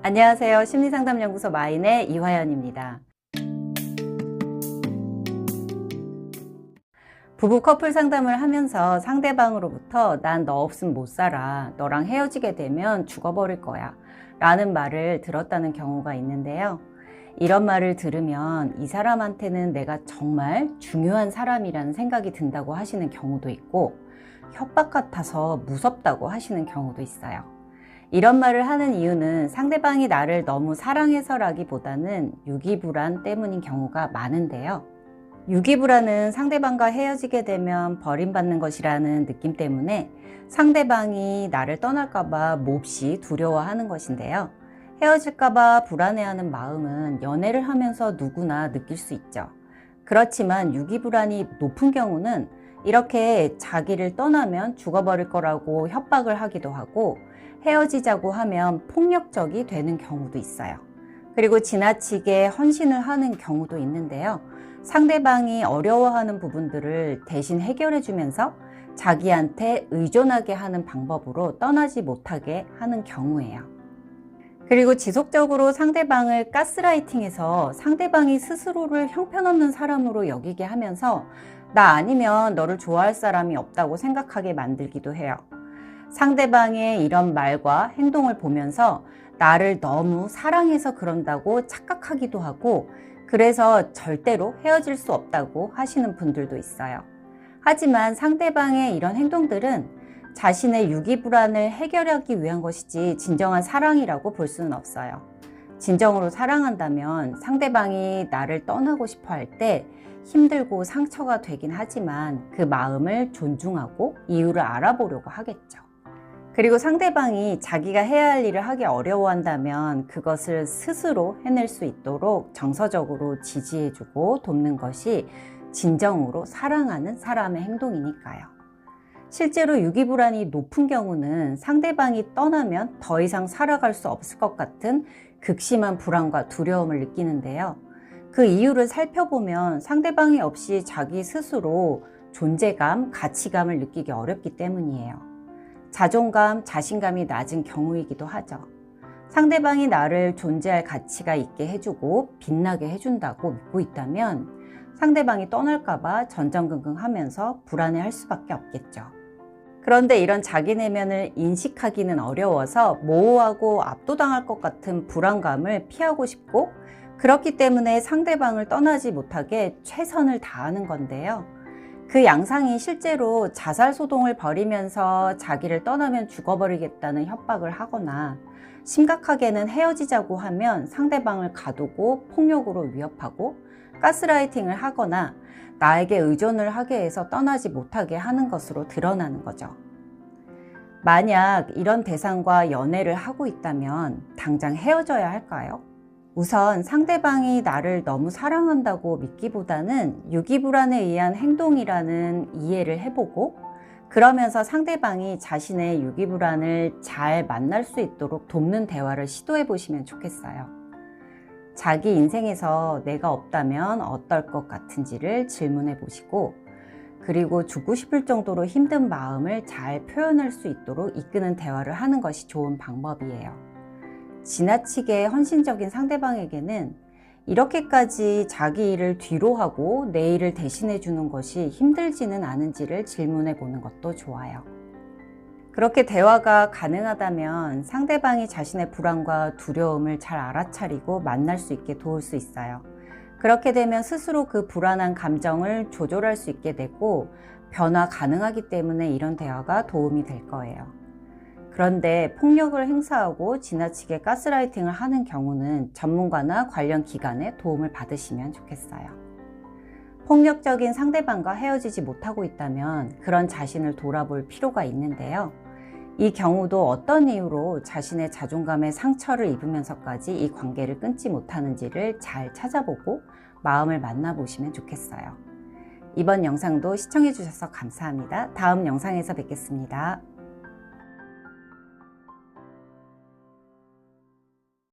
안녕하세요. 심리상담연구소 마인의 이화연입니다. 부부 커플 상담을 하면서 상대방으로부터 난 너 없으면 못 살아. 너랑 헤어지게 되면 죽어버릴 거야. 라는 말을 들었다는 경우가 있는데요. 이런 말을 들으면 이 사람한테는 내가 정말 중요한 사람이라는 생각이 든다고 하시는 경우도 있고, 협박 같아서 무섭다고 하시는 경우도 있어요. 이런 말을 하는 이유는 상대방이 나를 너무 사랑해서라기보다는 유기불안 때문인 경우가 많은데요. 유기불안은 상대방과 헤어지게 되면 버림받는 것이라는 느낌 때문에 상대방이 나를 떠날까봐 몹시 두려워하는 것인데요. 헤어질까봐 불안해하는 마음은 연애를 하면서 누구나 느낄 수 있죠. 그렇지만 유기불안이 높은 경우는 이렇게 자기를 떠나면 죽어버릴 거라고 협박을 하기도 하고, 헤어지자고 하면 폭력적이 되는 경우도 있어요. 그리고 지나치게 헌신을 하는 경우도 있는데요. 상대방이 어려워하는 부분들을 대신 해결해 주면서 자기한테 의존하게 하는 방법으로 떠나지 못하게 하는 경우예요. 그리고 지속적으로 상대방을 가스라이팅해서 상대방이 스스로를 형편없는 사람으로 여기게 하면서 나 아니면 너를 좋아할 사람이 없다고 생각하게 만들기도 해요. 상대방의 이런 말과 행동을 보면서 나를 너무 사랑해서 그런다고 착각하기도 하고, 그래서 절대로 헤어질 수 없다고 하시는 분들도 있어요. 하지만 상대방의 이런 행동들은 자신의 유기불안을 해결하기 위한 것이지 진정한 사랑이라고 볼 수는 없어요. 진정으로 사랑한다면 상대방이 나를 떠나고 싶어 할 때 힘들고 상처가 되긴 하지만 그 마음을 존중하고 이유를 알아보려고 하겠죠. 그리고 상대방이 자기가 해야 할 일을 하기 어려워한다면 그것을 스스로 해낼 수 있도록 정서적으로 지지해주고 돕는 것이 진정으로 사랑하는 사람의 행동이니까요. 실제로 유기불안이 높은 경우는 상대방이 떠나면 더 이상 살아갈 수 없을 것 같은 극심한 불안과 두려움을 느끼는데요. 그 이유를 살펴보면 상대방이 없이 자기 스스로 존재감, 가치감을 느끼기 어렵기 때문이에요. 자존감, 자신감이 낮은 경우이기도 하죠. 상대방이 나를 존재할 가치가 있게 해주고 빛나게 해준다고 믿고 있다면 상대방이 떠날까봐 전전긍긍하면서 불안해할 수밖에 없겠죠. 그런데 이런 자기 내면을 인식하기는 어려워서 모호하고 압도당할 것 같은 불안감을 피하고 싶고, 그렇기 때문에 상대방을 떠나지 못하게 최선을 다하는 건데요. 그 양상이 실제로 자살소동을 벌이면서 자기를 떠나면 죽어버리겠다는 협박을 하거나, 심각하게는 헤어지자고 하면 상대방을 가두고 폭력으로 위협하고 가스라이팅을 하거나 나에게 의존을 하게 해서 떠나지 못하게 하는 것으로 드러나는 거죠. 만약 이런 대상과 연애를 하고 있다면 당장 헤어져야 할까요? 우선 상대방이 나를 너무 사랑한다고 믿기보다는 유기불안에 의한 행동이라는 이해를 해보고, 그러면서 상대방이 자신의 유기불안을 잘 만날 수 있도록 돕는 대화를 시도해 보시면 좋겠어요. 자기 인생에서 내가 없다면 어떨 것 같은지를 질문해 보시고, 그리고 죽고 싶을 정도로 힘든 마음을 잘 표현할 수 있도록 이끄는 대화를 하는 것이 좋은 방법이에요. 지나치게 헌신적인 상대방에게는 이렇게까지 자기 일을 뒤로 하고 내 일을 대신해 주는 것이 힘들지는 않은지를 질문해 보는 것도 좋아요. 그렇게 대화가 가능하다면 상대방이 자신의 불안과 두려움을 잘 알아차리고 만날 수 있게 도울 수 있어요. 그렇게 되면 스스로 그 불안한 감정을 조절할 수 있게 되고 변화 가능하기 때문에 이런 대화가 도움이 될 거예요. 그런데 폭력을 행사하고 지나치게 가스라이팅을 하는 경우는 전문가나 관련 기관의 도움을 받으시면 좋겠어요. 폭력적인 상대방과 헤어지지 못하고 있다면 그런 자신을 돌아볼 필요가 있는데요. 이 경우도 어떤 이유로 자신의 자존감에 상처를 입으면서까지 이 관계를 끊지 못하는지를 잘 찾아보고 마음을 만나보시면 좋겠어요. 이번 영상도 시청해 주셔서 감사합니다. 다음 영상에서 뵙겠습니다.